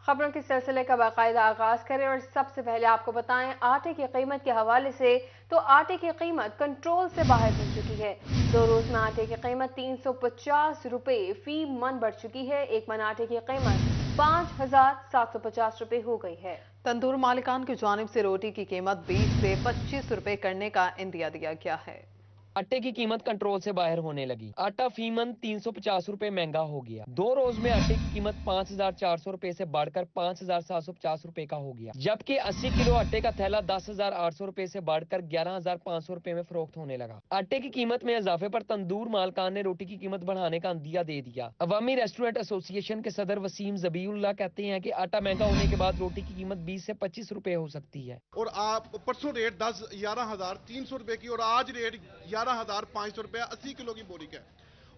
खबरों के सिलसिले का बाकायदा आगाज करें और सबसे पहले आपको बताएं आटे की कीमत के हवाले से। तो आटे की कीमत कंट्रोल से बाहर हो चुकी है। 2 रोज में आटे की कीमत 350 रुपए फी मन बढ़ चुकी है। एक मन आटे की कीमत 5,750 रुपए हो गई है। तंदूर मालिकान की जानिब से रोटी की कीमत 20 से 25 रुपए करने का इंदिया दिया गया है। आटे की कीमत कंट्रोल से बाहर होने लगी। आटा फीमन 350 रुपए महंगा हो गया। 2 रोज में आटे की कीमत 5,400 रुपए से बढ़कर 5,750 रुपए का हो गया, जबकि 80 किलो आटे का थैला 10,800 रुपए से बढ़कर 11,500 रुपए में फरोख्त होने लगा। आटे की कीमत में इजाफे पर तंदूर मालकान ने रोटी की कीमत बढ़ाने का अंदिया दे दिया। अवामी रेस्टोरेंट एसोसिएशन के सदर वसीम जबीउल्लाह कहते हैं कि आटा महंगा होने के बाद रोटी की कीमत 20 से 25 रुपए हो सकती है। और आप परसों रेट 11,300 रुपए की और आज रेट 11,500 रुपए 80 किलो की बोरी का है,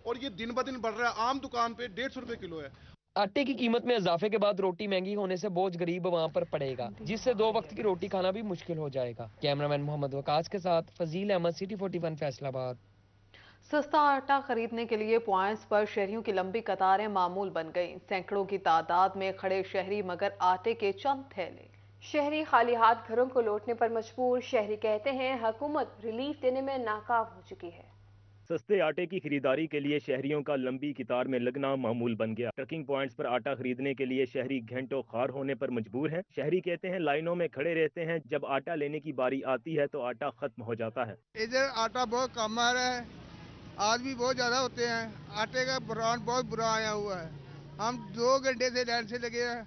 और ये दिन ब दिन बढ़ रहा है। आम दुकान पे 150 रुपए किलो है। आटे की कीमत में इजाफे के बाद रोटी महंगी होने से बोझ गरीब अवाम पर पड़ेगा, जिससे 2 वक्त की रोटी खाना भी मुश्किल हो जाएगा। कैमरामैन मोहम्मद वकास के साथ फजील अहमद, सिटी 41 फैसलाबाद। सस्ता आटा खरीदने के लिए पॉइंट्स पर शहरियों की लंबी कतारें मामूल बन गईं। सैकड़ों की तादाद में खड़े शहरी मगर आटे के चंद थैले। शहरी खाली हाथ घरों को लौटने पर मजबूर। शहरी कहते हैं हुकूमत रिलीफ देने में नाकाम हो चुकी है। सस्ते आटे की खरीदारी के लिए शहरियों का लंबी कतार में लगना मामूल बन गया। ट्रकिंग पॉइंट्स पर आटा खरीदने के लिए शहरी घंटों खार होने पर मजबूर हैं। शहरी कहते हैं लाइनों में खड़े रहते हैं, जब आटा लेने की बारी आती है तो आटा खत्म हो जाता है। इधर आटा बहुत कम आ रहा है, आदमी बहुत ज्यादा होते हैं। आटे का ब्रांड बहुत बुरा आया हुआ है। हम 2 घंटे से लाइन से लगे हैं,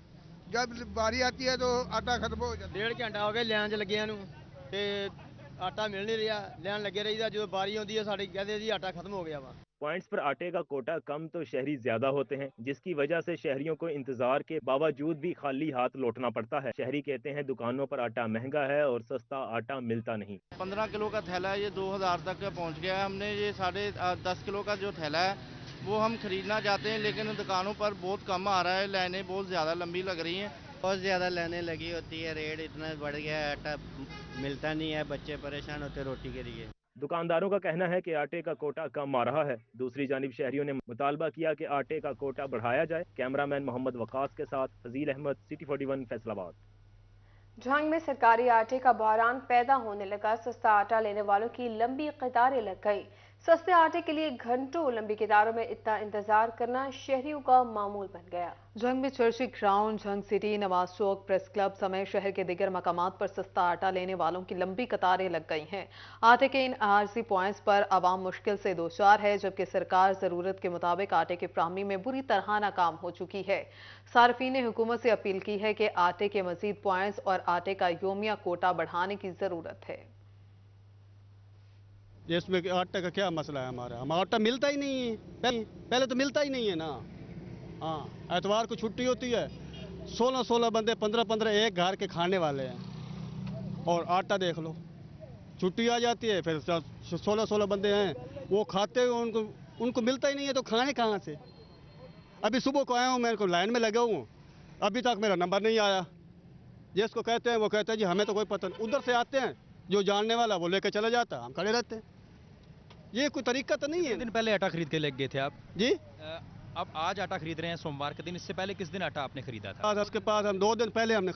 जब बारी आती है तो आटा खत्म हो जाता है। 1.5 घंटा हो गया लाइन 'ਚ ਲੱਗਿਆਂ ਨੂੰ ਤੇ आटा मिल नहीं रहा। लाइन लगे रहीदा, जो बारी आती है साड़ी कहते जी आटा खत्म हो गया वा। पॉइंट्स पर आटे का कोटा कम तो शहरी ज्यादा होते हैं, जिसकी वजह से शहरियों को इंतजार के बावजूद भी खाली हाथ लौटना पड़ता है। शहरी कहते हैं दुकानों पर आटा महंगा है और सस्ता आटा मिलता नहीं। 15 किलो का थैला है, ये 2,000 तक पहुंच गया है। हमने ये 10.5 किलो का जो थैला है वो हम खरीदना चाहते हैं, लेकिन दुकानों पर बहुत कम आ रहा है। लाइनें बहुत ज़्यादा लंबी लग रही हैं। बहुत ज़्यादा लाइनें लगी होती है, रेट इतना बढ़ गया है, आटा मिलता नहीं है, बच्चे परेशान होते रोटी के लिए। दुकानदारों का कहना है कि आटे का कोटा कम आ रहा है। दूसरी जानिब शहरियों ने मुतालबा किया कि आटे का कोटा बढ़ाया जाए। कैमरामैन मोहम्मद वकास के साथ फजील अहमद, सिटी 41 फैसलाबाद। झंग में सरकारी आटे का बहरान पैदा होने लगा। सस्ता आटा लेने वालों की लंबी कतारें लग गई। सस्ते आटे के लिए घंटों लंबी कतारों में इतना इंतजार करना शहरियों का मामूल बन गया। झंग में चर्ची ग्राउंड, झंग सिटी, नवाज चौक, प्रेस क्लब समेत शहर के दीगर मकामात पर सस्ता आटा लेने वालों की लंबी कतारें लग गई हैं। आटे के इन आरजी पॉइंट्स पर आवाम मुश्किल से दो चार है, जबकि सरकार जरूरत के मुताबिक आटे की फ्राहमी में बुरी तरह नाकाम हो चुकी है। सार्फिन ने हुकूमत से अपील की है कि आटे के मजीद पॉइंट्स और आटे का योमिया कोटा बढ़ाने की जरूरत है। इसमें आटे का क्या मसला है हमारा? हमारा आटा मिलता ही नहीं है। पहले तो मिलता ही नहीं है ना। हाँ, एतवार को छुट्टी होती है, 16 बंदे 15 एक घर के खाने वाले हैं, और आटा देख लो, छुट्टी आ जाती है फिर 16 बंदे हैं वो खाते हुए उनको मिलता ही नहीं है, तो खाने कहाँ से? अभी सुबह को आया हूँ, मैं को लाइन में लगा हूँ, अभी तक मेरा नंबर नहीं आया। जिसको कहते हैं वो कहते हैं जी हमें तो कोई पता नहीं। उधर से आते हैं जो जानने वाला वो लेकर चला जाता है, हम खड़े रहते हैं। ये कोई तरीका तो नहीं है। दिन पहले आटा खरीद के लग गए थे आप जी? अब आज आटा खरीद रहे हैं सोमवार के दिन, इससे पहले किस दिन आटा आपने खरीदा था? उसके पास हम 2 दिन पहले हमने।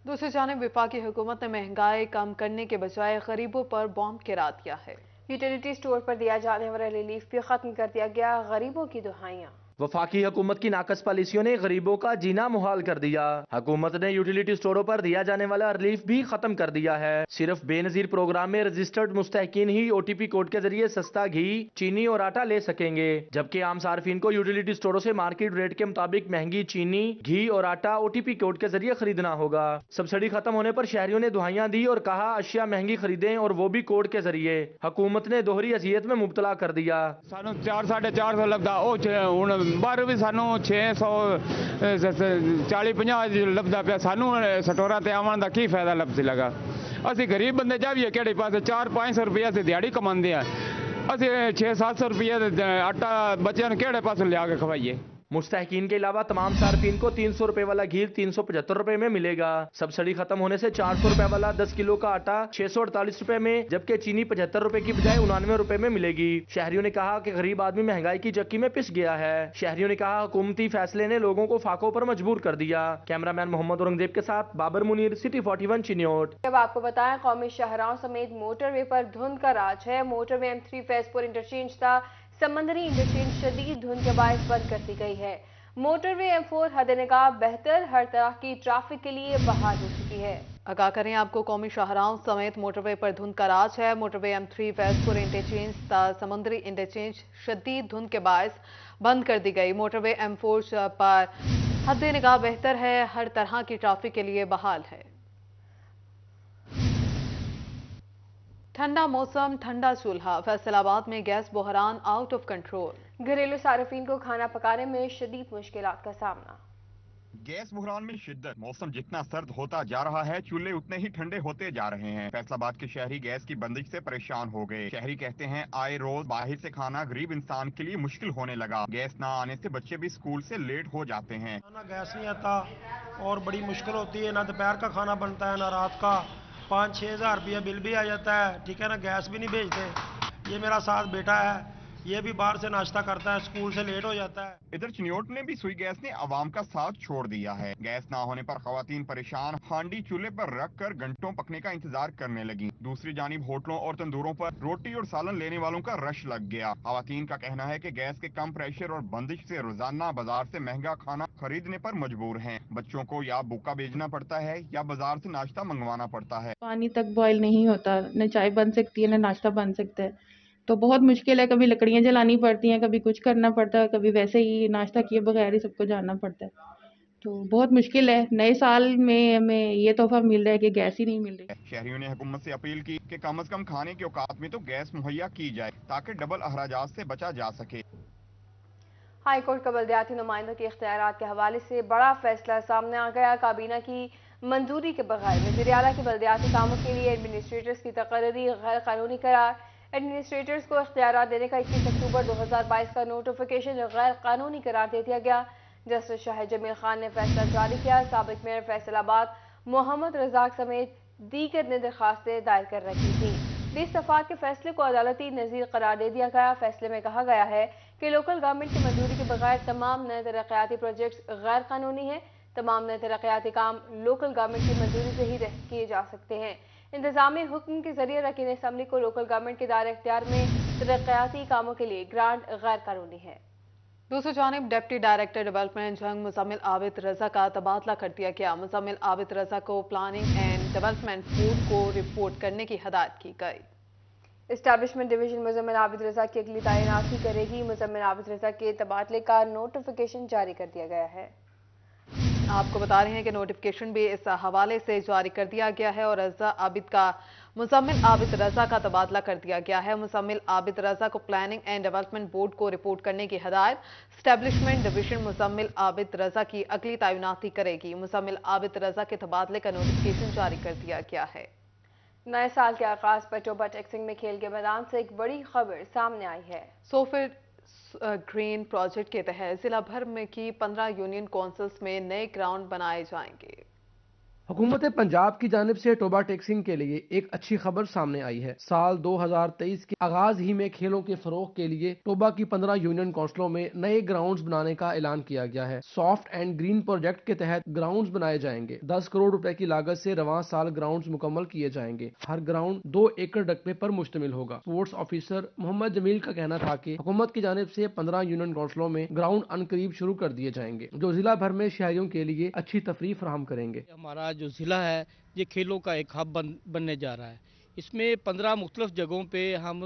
दूसरी जानिब वफाकी हुकूमत ने महंगाई कम करने के बजाय गरीबों पर बॉम्ब गिरा दिया है। यूटिलिटी स्टोर पर दिया जाने वाला रिलीफ भी खत्म कर दिया गया। गरीबों की दुहाइयां। वफाकी हुकूमत की नाकस पॉलिसियों ने गरीबों का जीना मुहाल कर दिया। हुकूमत ने यूटिलिटी स्टोरों पर दिया जाने वाला रिलीफ भी खत्म कर दिया है। सिर्फ बेनजीर प्रोग्राम में रजिस्टर्ड मुस्तहकीन ही OTP कोड के जरिए सस्ता घी, चीनी और आटा ले सकेंगे, जबकि आम सार्फिन को यूटिलिटी स्टोरों से मार्केट रेट के मुताबिक महंगी चीनी, घी और आटा OTP कोड के जरिए खरीदना होगा। सब्सिडी खत्म होने पर शहरियों ने दुहाइयां दी और कहा अशिया महंगी खरीदें, और वो भी कोड के जरिए। हुकूमत ने दोहरी अजियत में मुब्तला कर दिया। 450 लगता बाहर भी सानू 640-50 लभदा पिया। सानू स्टोरां ते आवन दा की फायदा लभसी लगा? असी गरीब बंदे जाइए किहड़े पासे? 400-500 रुपया असी दिहाड़ी कमांदे आ, असी 600-700 रुपया आटा बच्चों ने किहड़े पासे लिया के खवाइए? मुस्तहकीन के अलावा तमाम सार्फिन को 300 रुपए वाला घी 375 रुपए में मिलेगा। सब्सिडी खत्म होने से 400 रुपए वाला 10 किलो का आटा 648 रुपए में, जबकि चीनी 75 रुपए की बजाय 99 रुपए में मिलेगी। शहरियों ने कहा कि गरीब आदमी महंगाई की चक्की में पिस गया है। शहरियों ने कहा हुकूमती फैसले ने लोगों को फाकों पर मजबूर कर दिया। कैमरामैन मोहम्मद औरंगजेब के साथ बाबर मुनीर, सिटी 41 चिन्योट। अब आपको बताएं, कौमी शाहराहों समेत मोटरवे पर धुंध का राज है। मोटरवे M3 फैजपुर इंटरचेंज था समंदरी इंटरचेंज शदीद धुंध के बायस बंद कर दी गई है। मोटरवे M4 हद निगाह बेहतर हर तरह की ट्रैफिक के लिए बहाल हो चुकी है। आगाह करें आपको, कौमी शाहराहों समेत मोटरवे पर धुंध का राज है। मोटरवे M3 फैजपुर इंटरचेंज ता समंदरी इंटरचेंज शदीद धुंध के बायस बंद कर दी गई। मोटरवे M4 पर हद निगाह बेहतर है, हर तरह की ट्रैफिक के लिए बहाल है। ठंडा मौसम, ठंडा चूल्हा, फैसलाबाद में गैस बहरान आउट ऑफ कंट्रोल। घरेलू सार्फिन को खाना पकाने में शदीद मुश्किलात का सामना। गैस बुहरान में शिद्दत, मौसम जितना सर्द होता जा रहा है चूल्हे उतने ही ठंडे होते जा रहे हैं। फैसलाबाद के शहरी गैस की बंदिश से परेशान हो गए। शहरी कहते हैं आए रोज बाहर से खाना गरीब इंसान के लिए मुश्किल होने लगा। गैस ना आने से बच्चे भी स्कूल से लेट हो जाते हैं। ना गैस नहीं आता और बड़ी मुश्किल होती है, ना दोपहर का खाना बनता है ना रात का। 5-6 हज़ार रुपया बिल भी आ जाता है, ठीक है ना, गैस भी नहीं भेजते। ये मेरा साथ बेटा है, ये भी बाहर से नाश्ता करता है, स्कूल से लेट हो जाता है। इधर चिन्योट में भी सुई गैस ने आवाम का साथ छोड़ दिया है। गैस ना होने पर खवातीन परेशान, हांडी चूल्हे पर रख कर घंटों पकने का इंतजार करने लगी। दूसरी जानिब होटलों और तंदूरों पर रोटी और सालन लेने वालों का रश लग गया। खवातीन का कहना है कि गैस के कम प्रेशर और बंदिश से रोजाना बाजार से महंगा खाना खरीदने पर मजबूर हैं। बच्चों को या भूखा भेजना पड़ता है या बाजार से नाश्ता मंगवाना पड़ता है। पानी तक बॉयल नहीं होता, न चाय बन सकती है न नाश्ता बन सकता है, तो बहुत मुश्किल है। कभी लकड़ियाँ जलानी पड़ती हैं, कभी कुछ करना पड़ता है, कभी वैसे ही नाश्ता किए बगैर ही सबको जाना पड़ता है। तो बहुत मुश्किल है। नए साल में हमें ये तोहफा मिल रहा है कि गैस ही नहीं मिल रही। शहरियों ने हुकूमत से अपील की कि कम से कम खाने के औकात में तो गैस मुहैया की जाए ताकि डबल अखराजात से बचा जा सके। हाई कोर्ट का बल्दियाती नुमाइंदों के इख्तियारात के हवाले से बड़ा फैसला सामने आ गया। काबीना की मंजूरी के बगैर वज़ीर आला की बल्दियाती कामों के लिए एडमिनिस्ट्रेटर्स की तकर्री गैर कानूनी करार। एडमिनिस्ट्रेटर्स को इख्तियारात देने का 21 अक्टूबर 2022 का नोटिफिकेशन गैर कानूनी करार दे दिया गया। जस्टिस शाहिद जमील खान ने फैसला जारी किया। साबिक मेयर फैसलाबाद मोहम्मद रजाक समेत दीगर ने दरखास्तें दायर कर रखी थी। 20 दफात के फैसले को अदालती नज़ीर करार दे दिया गया। फैसले में कहा गया है कि लोकल गवर्नमेंट की मंजूरी के बगैर तमाम नए तरक्याती प्रोजेक्ट्स गैर कानूनी हैं। तमाम नए तरक्याती काम लोकल गवर्नमेंट की मंजूरी से ही किए जा सकते हैं। इंतजामी हुक्म के जरिए रकीन असम्बली को लोकल गवर्नमेंट के दायरे इख्तियार में तरक्याती कामों के लिए ग्रांट गैर कानूनी है। दूसरी जानिब डिप्टी डायरेक्टर डेवलपमेंट जंग मुजम्मिल आबिद रजा का तबादला कर दिया गया। मुजम्मिल आबिद रजा को प्लानिंग एंड डेवलपमेंट बोर्ड को रिपोर्ट करने की हदायत की गई। एस्टैब्लिशमेंट डिवीजन मुजम्मिल आबिद रजा की अगली तैनाती करेगी। मुजम्मिल आबिद रजा के तबादले का नोटिफिकेशन जारी कर दिया गया है। आपको बता रहे हैं कि नोटिफिकेशन भी इस हवाले से जारी कर दिया गया है और रजा आबिद का मुजम्मिल आबिद रजा का तबादला कर दिया गया है। मुजम्मिल आबिद रजा को प्लानिंग एंड डेवलपमेंट बोर्ड को रिपोर्ट करने की हदायत एस्टैब्लिशमेंट डिवीजन मुजम्मिल आबिद रजा की अगली तैनाती करेगी। मुजम्मिल आबिद रजा के तबादले का नोटिफिकेशन जारी कर दिया गया है। नए साल के आगाज पर टोबा टेक्सिंग में खेल के मैदान से एक बड़ी खबर सामने आई है। सोफिट ग्रीन प्रोजेक्ट के तहत जिला भर में की 15 यूनियन काउंसिल्स में नए ग्राउंड बनाए जाएंगे। हुकूमत पंजाब की जानिब से टोबा टेक्सिंग के लिए एक अच्छी खबर सामने आई है। साल 2023 के आगाज ही में खेलों के फरोग के लिए टोबा की 15 यूनियन काउंसिलों में नए ग्राउंड्स बनाने का ऐलान किया गया है। सॉफ्ट एंड ग्रीन प्रोजेक्ट के तहत ग्राउंड्स बनाए जाएंगे। 10 करोड़ रुपए की लागत से रवां साल ग्राउंड्स मुकम्मल किए जाएंगे। हर ग्राउंड 2 एकड़ रकबे पर मुश्तमिल होगा। स्पोर्ट्स ऑफिसर मोहम्मद जमील का कहना था कि हुकूमत की जानिब से 15 यूनियन काउंसिलों में ग्राउंड अनकरीब शुरू कर दिए जाएंगे, जो जिला भर में शहरियों के लिए अच्छी तफरीह फराहम करेंगे। हमारा जो जिला है ये खेलों का एक हब बनने जा रहा है। इसमें 15 मुख्तलिफ जगहों पे हम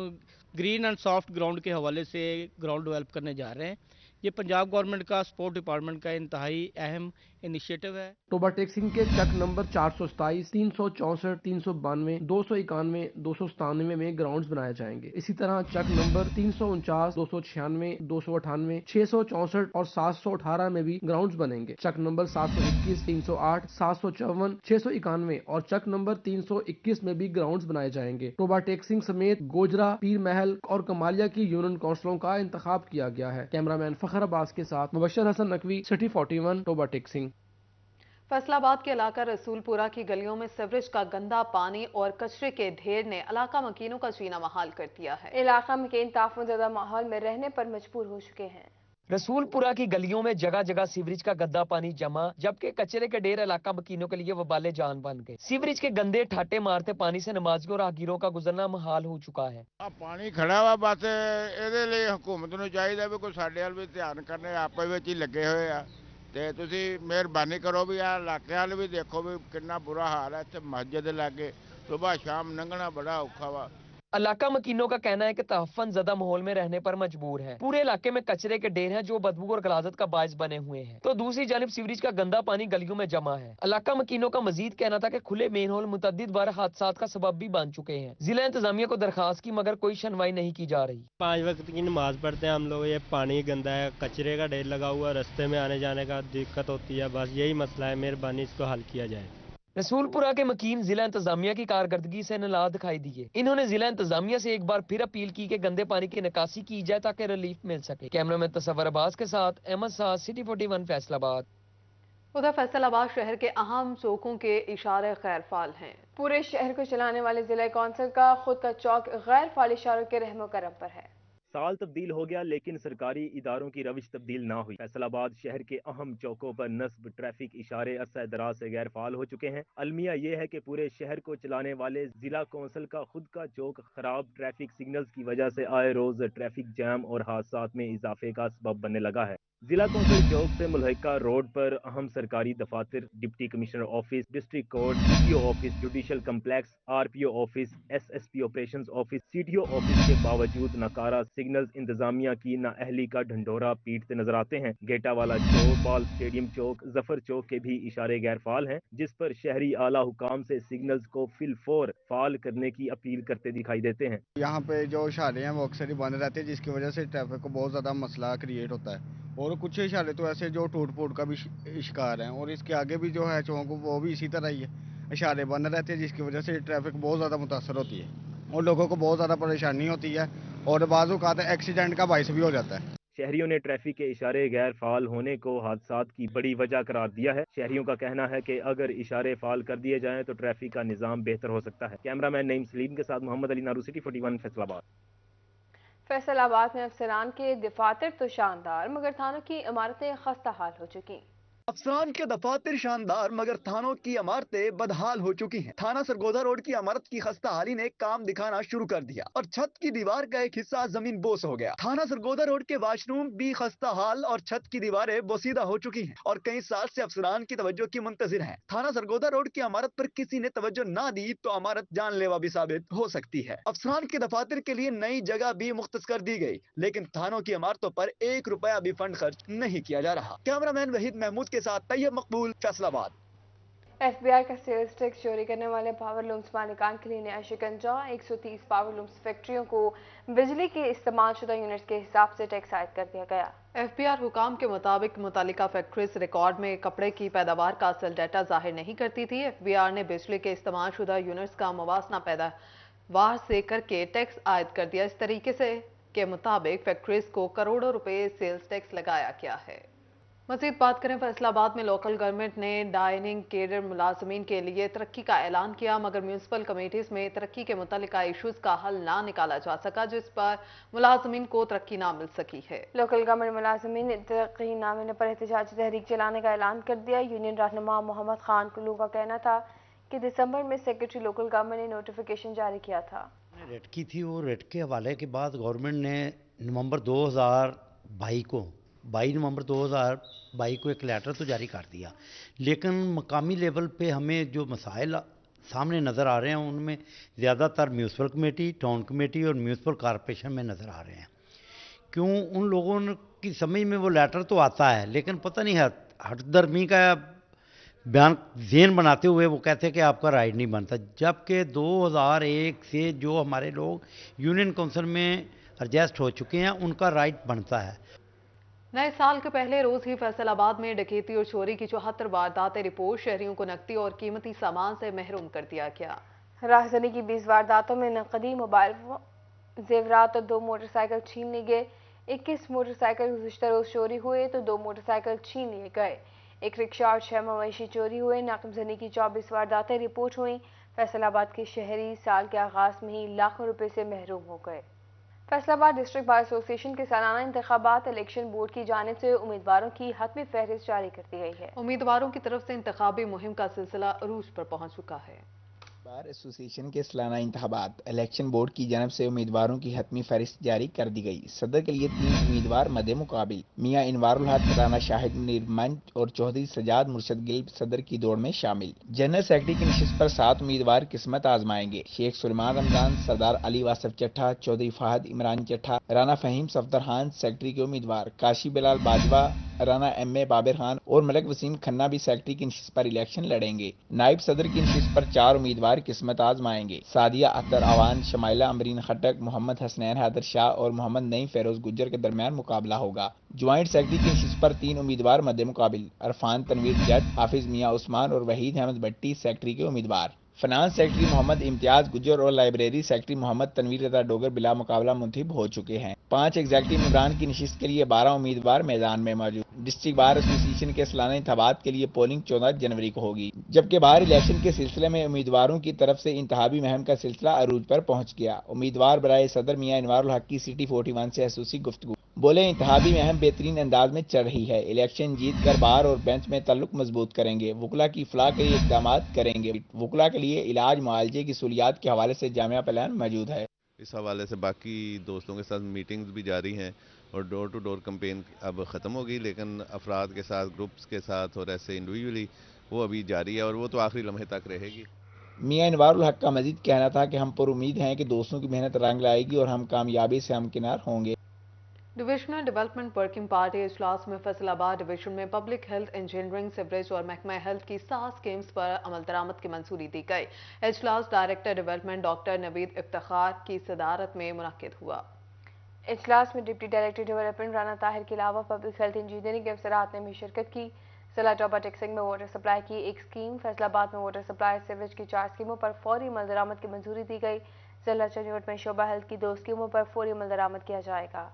ग्रीन एंड सॉफ्ट ग्राउंड के हवाले से ग्राउंड डेवलप करने जा रहे हैं। ये पंजाब गवर्नमेंट का स्पोर्ट डिपार्टमेंट का इंतहाई अहम इनिशिएटिव है। टोबा टेक्सिंग के चक नंबर 427, 364, 392, 291, 297 में ग्राउंड्स बनाए जाएंगे। इसी तरह चक नंबर 349, 296, 298, 664 और 718 में भी ग्राउंड्स बनेंगे। चक नंबर 721, 308, 754, 691 और चक नंबर 321 में भी ग्राउंड्स बनाए जाएंगे। टोबा टेक्सिंग समेत गोजरा, पीर महल और कमालिया की यूनियन काउंसिलों का इंतखाब किया गया है। कैमरामैन فخر عباس کے ساتھ مبشر حسن نقوی، سٹی 41 ٹوبہ ٹیکسنگ۔ فیصلہ آباد کے علاقہ رسولپورہ کی گلیوں میں سیوریج کا گندا پانی اور کچرے کے ڈھیر نے علاقہ مکینوں کا جینا محال کر دیا ہے۔ علاقہ مکین تعفن زدہ ماحول میں رہنے پر مجبور ہو چکے ہیں۔ رسول پورہ کی گلیوں میں جگہ جگہ سیوریج کا گندا پانی جمع، جبکہ کچرے کے ڈھیر علاقہ مکینوں کے لیے وبال جان بن گئے۔ سیوریج کے گندے ٹھاٹے مارتے پانی سے نمازیوں اور راہگیروں کا گزرنا محال ہو چکا ہے۔ پانی کھڑا ہوا بس ਇਹਦੇ ਲਈ ਹਕੂਮਤ ਨੂੰ ਚਾਹੀਦਾ ਵੀ ਕੋਈ ਸਾਡੇ ਵੱਲ ਵੀ ਧਿਆਨ ਕਰਨੇ, ਆਪੇ ਵਿੱਚ ਹੀ ਲੱਗੇ ਹੋਏ ਆ ਤੇ ਤੁਸੀਂ ਮਿਹਰਬਾਨੀ ਕਰੋ ਵੀ ਆ ਇਲਾਕੇ ਵੱਲ ਵੀ ਦੇਖੋ ਵੀ ਕਿੰਨਾ ਬੁਰਾ ਹਾਲ ਹੈ। ਇੱਥੇ ਮਸਜਿਦ ਦੇ ਲਾਗੇ ਸੁਬਾਹ ਸ਼ਾਮ ਲੰਘਣਾ ਬੜਾ ਔਖਾ ਵਾ। علاقہ مکینوں کا کہنا ہے کہ تحفن زدہ ماحول میں رہنے پر مجبور ہے۔ پورے علاقے میں کچرے کے ڈھیر ہیں جو بدبو اور غلاظت کا باعث بنے ہوئے ہیں، تو دوسری جانب سیوریج کا گندا پانی گلیوں میں جمع ہے۔ علاقہ مکینوں کا مزید کہنا تھا کہ کھلے مین ہول متعدد بار حادثات کا سبب بھی بن چکے ہیں۔ ضلع انتظامیہ کو درخواست کی مگر کوئی سنوائی نہیں کی جا رہی۔ 5 وقت کی نماز پڑھتے ہیں ہم لوگ، یہ پانی گندا ہے، کچرے کا ڈھیر لگا ہوا، رستے میں آنے جانے کا دقت ہوتی ہے، بس یہی مسئلہ ہے، مہربانی اس کو حل کیا جائے۔ رسول پورہ کے مکین ضلع انتظامیہ کی کارکردگی سے نالاں دکھائی دیے۔ انہوں نے ضلع انتظامیہ سے ایک بار پھر اپیل کی کہ گندے پانی کی نکاسی کی جائے تاکہ ریلیف مل سکے۔ کیمرہ مین تصور عباس کے ساتھ احمد سعد، سٹی 41 فیصل آباد۔ ادھر فیصل آباد شہر کے اہم چوکوں کے اشارے غیر فعال ہیں۔ پورے شہر کو چلانے والے ضلع کونسل کا خود کا چوک غیر فعال اشاروں کے رحم و کرم پر ہے۔ سال تبدیل ہو گیا لیکن سرکاری اداروں کی روش تبدیل نہ ہوئی۔ فیصل آباد شہر کے اہم چوکوں پر نصب ٹریفک اشارے عرصہ دراز سے غیر فعال ہو چکے ہیں۔ المیہ یہ ہے کہ پورے شہر کو چلانے والے ضلع کونسل کا خود کا چوک خراب ٹریفک سگنلز کی وجہ سے آئے روز ٹریفک جام اور حادثات میں اضافے کا سبب بننے لگا ہے۔ ضلع کونسل چوک سے ملحقہ روڈ پر اہم سرکاری دفاتر، deputy commissioner office, district court, CPO office, judicial complex, RPO office, SSP operations office, CTO office کے باوجود ناکارہ سگنلز انتظامیہ کی نااہلی کا ڈھنڈورا پیٹتے نظر آتے ہیں۔ گیٹا والا چوک، بال اسٹیڈیم چوک، ظفر چوک کے بھی اشارے غیر فعال ہیں، جس پر شہری اعلیٰ حکام سے سگنلز کو فی الفور فعال کرنے کی اپیل کرتے دکھائی دیتے ہیں۔ یہاں پہ جو اشارے ہیں وہ اکثر ہی بند رہتے ہیں، جس کی وجہ سے ٹریفک کو بہت زیادہ مسئلہ کریٹ ہوتا ہے، اور کچھ اشارے تو ایسے جو ٹوٹ پھوٹ کا بھی شکار ہیں، اور اس کے آگے بھی جو ہے چوک وہ بھی اسی طرح ہی ہے، اشارے بند رہتے ہیں، جس کی وجہ سے ٹریفک بہت زیادہ متاثر ہوتی ہے اور لوگوں کو بہت زیادہ پریشانی ہوتی ہے، اور بعض اوقات ایکسیڈنٹ کا باعث بھی ہو جاتا ہے۔ شہریوں نے ٹریفک کے اشارے غیر فعال ہونے کو حادثات کی بڑی وجہ قرار دیا ہے۔ شہریوں کا کہنا ہے کہ اگر اشارے فعال کر دیے جائیں تو ٹریفک کا نظام بہتر ہو سکتا ہے۔ کیمرہ مین نعیم سلیم کے ساتھ محمد علی نارو، سٹی 41 فیصل آباد۔ فیصل آباد میں افسران کے دفاتر تو شاندار مگر تھانوں کی عمارتیں خستہ حال ہو چکی۔ افسران کے دفاتر شاندار مگر تھانوں کی عمارتیں بدحال ہو چکی ہیں۔ تھانہ سرگودا روڈ کی عمارت کی خستہ حالی نے کام دکھانا شروع کر دیا اور چھت کی دیوار کا ایک حصہ زمین بوس ہو گیا۔ تھانہ سرگودا روڈ کے واش روم بھی خستہ حال اور چھت کی دیواریں بوسیدہ ہو چکی ہیں اور کئی سال سے افسران کی توجہ کی منتظر ہیں۔ تھانہ سرگودا روڈ کی عمارت پر کسی نے توجہ نہ دی تو عمارت جان لیوا بھی ثابت ہو سکتی ہے۔ افسران کے دفاتر کے لیے نئی جگہ بھی مختص کر دی گئی، لیکن تھانوں کی عمارتوں پر 1 روپیہ بھی فنڈ خرچ نہیں کیا جا رہا۔ کیمرہ مین وحید محمود کے ساتھ طیب مقبول، فیصل آباد۔ FBI کا سیلز ٹیکس چوری کرنے والے پاور لومز مالکان کے لیے نیا شکنجہ، 130 پاور لومز فیکٹریوں کو بجلی کے استعمال شدہ یونٹس کے حساب سے ٹیکس عائد کر دیا گیا۔ FBR حکام کے مطابق متعلقہ فیکٹریز ریکارڈ میں کپڑے کی پیداوار کا اصل ڈیٹا ظاہر نہیں کرتی تھی۔ FBR نے بجلی کے استعمال شدہ یونٹس کا موازنہ پیداوار سے کر کے ٹیکس عائد کر دیا۔ اس طریقے سے کے مطابق فیکٹریز کو کروڑوں روپے سیلز ٹیکس لگایا گیا ہے۔ مزید بات کریں، فیصل آباد میں لوکل گورنمنٹ نے ڈائننگ کیڈر ملازمین کے لیے ترقی کا اعلان کیا، مگر میونسپل کمیٹیز میں ترقی کے متعلقہ ایشوز کا حل نہ نکالا جا سکا، جس پر ملازمین کو ترقی نہ مل سکی ہے۔ لوکل گورنمنٹ ملازمین نے ترقی نہ ملنے پر احتجاجی تحریک چلانے کا اعلان کر دیا۔ یونین رہنما محمد خان کلو کا کہنا تھا کہ دسمبر میں سیکرٹری لوکل گورنمنٹ نے نوٹیفیکیشن جاری کیا تھا۔ ریٹ کی تھی، وہ ریٹ کے حوالے کے بعد گورنمنٹ نے نومبر 22 نومبر 2022 کو ایک لیٹر تو جاری کر دیا، لیکن مقامی لیول پہ ہمیں جو مسائل سامنے نظر آ رہے ہیں ان میں زیادہ تر میونسپل کمیٹی، ٹاؤن کمیٹی اور میونسپل کارپوریشن میں نظر آ رہے ہیں۔ کیوں ان لوگوں کی سمجھ میں وہ لیٹر تو آتا ہے، لیکن پتہ نہیں ہے ہٹ درمی کا بیان ذہن بناتے ہوئے وہ کہتے ہیں کہ آپ کا رائٹ نہیں بنتا، جبکہ 2001 سے جو ہمارے لوگ یونین کونسل میں ایڈجسٹ ہو چکے ہیں ان کا رائٹ بنتا ہے۔ نئے سال کے پہلے روز ہی فیصل آباد میں ڈکیتی اور چوری کی 74 وارداتیں رپورٹ، شہریوں کو نقدی اور قیمتی سامان سے محروم کر دیا گیا۔ راہزنی کی 20 وارداتوں میں نقدی، موبائل زیورات اور 2 موٹر سائیکل چھین لی گئے۔ 21 मोटरसाइकिल गुज़िश्ता रोज चोरी हुए तो 2 मोटरसाइकिल छीन लिए गए। एक रिक्शा और 6 मवेशी चोरी हुए। नाकामजनी की 24 वारदातें रिपोर्ट हुई। फैसलाबाद के शहरी साल के आगाज में ही लाखों रुपए से महरूम हो गए। फैसलाबाद डिस्ट्रिक्ट बार एसोसिएशन के सालाना इंतखाबात इलेक्शन बोर्ड की जानिब से उम्मीदवारों की हतमी फहरिस्त जारी कर दी गई है। उम्मीदवारों की तरफ से इंतखाबी मुहिम का सिलसिला अरूज पर पहुंच चुका है। बार एसोसिएशन के सालाना इंतखाबात इलेक्शन बोर्ड की जानब से उम्मीदवारों की हतमी फहरिस्त जारी कर दी गई। सदर के लिए 3 उम्मीदवार मदे मुकाबिल मियां इनवारुल हक, राना शाहिद निर्मंज और चौधरी सजाद मुर्शद गिल सदर की दौड़ में शामिल। जनरल सेक्रेटरी की नशिस्त पर 7 उम्मीदवार किस्मत आजमाएंगे। शेख सुलेमान रमजान, सरदार अली वासफ चट्ठा, चौधरी फहद इमरान चट्ठा, राना फहीम सफदरखान सेक्रेटरी के उम्मीदवार, काशी बिलाल बाजवा, राना एम.ए. बाबिर खान और मलक वसीम खन्ना भी सेक्रेटरी की नशिस्त पर इलेक्शन लड़ेंगे। नायब सदर की नशिस्त पर 4 उम्मीदवार किस्मत आजमाएंगे। सादिया अख्तर अवान, शमाइला अमरीन खटक, मोहम्मद हसनैन हैदर शाह और मोहम्मद नईम फेरोज गुज्जर के दरमियान मुकाबला होगा। ज्वाइंट सेक्रेटरी की नशिस्त पर 3 उम्मीदवार मद्दे मुकाबिल, अरफान तनवीर जट, हाफिज मियां उस्मान और वहीद अहमद भट्टी सेक्रेटरी के उम्मीदवार। फाइनेंस सेक्रेटरी मोहम्मद इम्तियाज गुज्जर और लाइब्रेरी सेक्रेटरी मोहम्मद तनवीर रजा डोगर बिला मुकाबला मुंतखब हो चुके हैं। 5 एग्जीक्यूटिव मेंबरान की नशिस्त के लिए 12 उम्मीदवार मैदान में मौजूद। डिस्ट्रिक्ट बार एसोसिएशन के सालाना इंतखाबात के लिए पोलिंग 14 जनवरी को होगी, जबकि बाहर इलेक्शन के सिलसिले में उम्मीदवारों की तरफ से इंतखाबी मुहिम का सिलसिला अरूज पर पहुंच गया। उम्मीदवार बराए सदर मियां इनवारुल हक की सिटी 41 से खसूसी गुफ्तगू बोले, इंतखाबी मुहिम बेहतरीन अंदाज में चल रही है। इलेक्शन जीत कर बार और बेंच में ताल्लुक मजबूत करेंगे। वकला की फलाह के लिए इकदाम करेंगे। वकला के लिए इलाज मुआलजे की सहूलियात के हवाले से जामिया प्लान मौजूद है। इस हवाले से बाकी दोस्तों के साथ मीटिंग्स भी जारी हैं और डोर टू डोर कैंपेन अब ख़त्म हो गई, लेकिन अफराद के साथ, ग्रुप्स के साथ और ऐसे इंडिविजुअली वो अभी जारी है और वो तो आखिरी लम्हे तक रहेगी। मियां इनवारुल हक का मजीद कहना था कि हम पर उम्मीद हैं कि दोस्तों की मेहनत रंग लाएगी और हम कामयाबी से हमकिनार होंगे। डिविजनल डेवलपमेंट वर्किंग पार्टी इजलास में फैसलाबाद डिवीजन में पब्लिक हेल्थ, इंजीनियरिंग, सिवरेज और महकमा हेल्थ की 7 स्कीम्स पर अमल दरामद की मंजूरी दी गई। इजलास director development doctor Naveed Iftikhar की सदारत में मुनक्किद हुआ। इजलास में deputy director development Rana Tahir के अलावा पब्लिक हेल्थ, इंजीनियरिंग के अफसरात ने भी शिरकत की। जिला टॉपर टेक्सिंग में वाटर सप्लाई की 1 स्कीम, फैसलाबाद में वाटर सप्लाई, सिवरेज की 4 स्कीमों पर फौरी अमल दरामद की मंजूरी दी गई। जिला चंडीगढ़ में शोबा हेल्थ की 2 स्कीमों पर फौरी अमल दरामद किया जाएगा।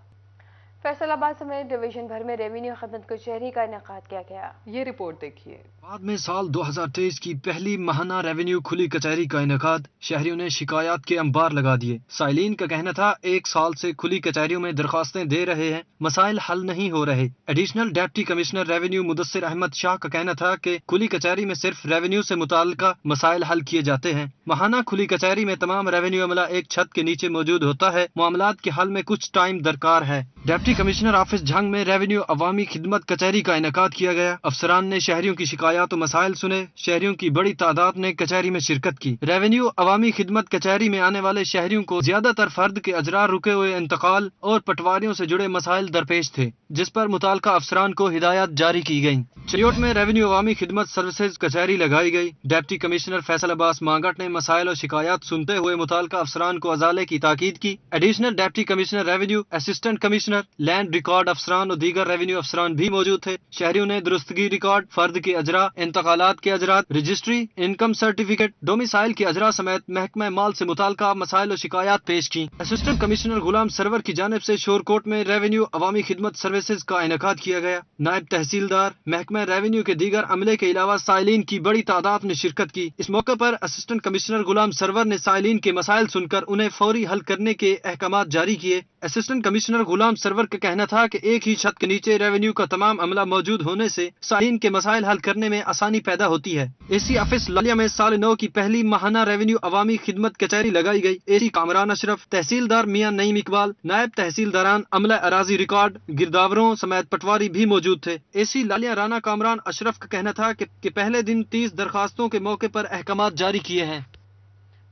फैसलाबाद समेत डिवीजन भर में रेवेन्यू खदमत कचहरी का इनेकाद किया गया। ये रिपोर्ट देखिए। बाद में साल 2023 की पहली माहाना रेवेन्यू खुली कचहरी का इनेकाद, शहरियों ने शिकायत के अंबार लगा दिए। साइलिन का कहना था 1 साल से खुली कचहरियों में दरखास्तें दे रहे हैं, मसाइल हल नहीं हो रहे। Additional deputy commissioner revenue Mudassir Ahmad Shah का कहना था कि खुली कचहरी में सिर्फ रेवेन्यू से मुताल्लिका मसाइल हल किए जाते हैं। माहाना खुली कचहरी में तमाम रेवेन्यू अमला एक छत के नीचे मौजूद होता है। मामलात के हल में कुछ टाइम दरकार है। डिप्टी कमिश्नर ऑफिस झंग में रेवेन्यू अवामी खिदमत कचहरी का इनेकाद किया गया। अफसरान ने शहरियों की शिकायत और मसाइल सुने। शहरियों की बड़ी तादाद ने कचहरी में शिरकत की। रेवेन्यू अवामी खिदमत कचहरी में आने वाले शहरियों को ज्यादातर फर्द के अजरा, रुके हुए इंतकाल और पटवारियों से जुड़े मसाइल दरपेश थे, जिस पर मुताल्लिका अफसरान को हिदायत जारी की गयी। चियोट में रेवेन्यू अवामी खिदमत सर्विसेज कचहरी लगाई गई। डिप्टी कमिश्नर फैसल अब्बास मांगट ने मसाइल और शिकायत सुनते हुए मुताल्लिका अफसरान को अजाले की ताकीद की। Additional deputy commissioner revenue, assistant commissioner, land record अफसरान और दीगर रेवेन्यू अफसरान भी मौजूद थे। शहरियों ने दुरुस्तगी रिकॉर्ड, फर्द के अजरा, इंतकालात के अजरात, रजिस्ट्री, इनकम सर्टिफिकेट, डोमिसाइल के अजरा समेत महकमा माल से मुताल्लिका मसाइल और शिकायत पेश की। असिस्टेंट कमिश्नर गुलाम सरवर की जानिब से शोरकोट में रेवेन्यू अवामी खिदमत सर्विसेज का इनेकाद किया गया। नायब तहसीलदार, महकमा रेवेन्यू के दीगर अमले के अलावा साइलिन की बड़ी तादाद ने शिरकत की। इस मौके पर असिस्टेंट कमिश्नर गुलाम सरवर ने साइलिन के मसाइल सुनकर उन्हें फौरी हल करने के अहकाम जारी किए। असिस्टेंट कमिश्नर गुलाम सरवर का कहना था कि एक ही छत के नीचे रेवेन्यू का तमाम अमला मौजूद होने से साइलिन के मसाइल हल करने में आसानी पैदा होती है। एसी ऑफिस लालिया में साल 9 की पहली माहाना रेवेन्यू अवामी खिदमत कचहरी लगाई गई। एसी कामरान अशरफ, तहसीलदार मियां नईम इकबाल, नायब तहसीलदारान, अमला अराजी रिकॉर्ड, गिरदावरों समेत पटवारी भी मौजूद थे। एसी लालिया राना कामरान अशरफ का कहना था कि पहले दिन 30 दरखास्तों के मौके पर अहकाम जारी किए हैं।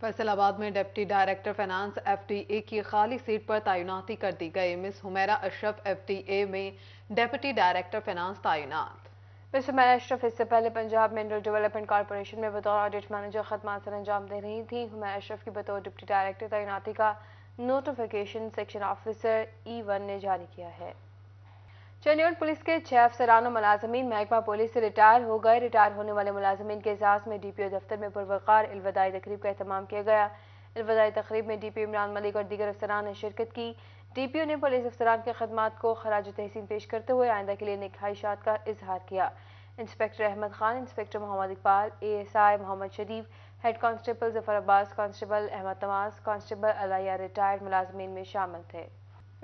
फैसलाबाद में डिप्टी डायरेक्टर फाइनेंस एफडीए की खाली सीट पर तैनाती कर दी गई। मिस हुमैरा अशरफ एफडीए में डिप्टी डायरेक्टर फाइनेंस तैनात। मिस हुमैरा अशरफ इससे पहले पंजाब मिनरल डेवलपमेंट कॉर्पोरेशन में बतौर ऑडिट मैनेजर खदमात सर अंजाम दे रही थी। हुमैरा अशरफ की बतौर डिप्टी डायरेक्टर तैनाती का नोटिफिकेशन सेक्शन ऑफिसर E1 ने जारी किया है। चंडीगढ़ पुलिस के 6 अफसरान और मुलाजमीन महकमा पुलिस से रिटायर हो गए। रिटायर होने वाले मुलाजमीन के एजाज में डीपीओ दफ्तर में पुरवकार इल्वदाई तकरीब का एहतमाम किया गया। इल्वदाई तकरीब में डीपीओ इमरान मलिक और दीगर अफसरान ने शिरकत की। DPO ने पुलिस अफसरान की खदमात को खराज तहसीन पेश करते हुए आइंदा के लिए नेक ख्वाहिशात का इजहार किया। Inspector Ahmad Khan, inspector Mohammad Iqbal, ASI Mohammad Sharif, head constable Zafar Abbas, constable Ahmad Tamas, constable अलाया रिटायर्ड मुलाजमीन में शामिल थे।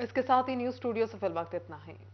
इसके साथ ही न्यूज स्टूडियो से फिल वक्त इतना है।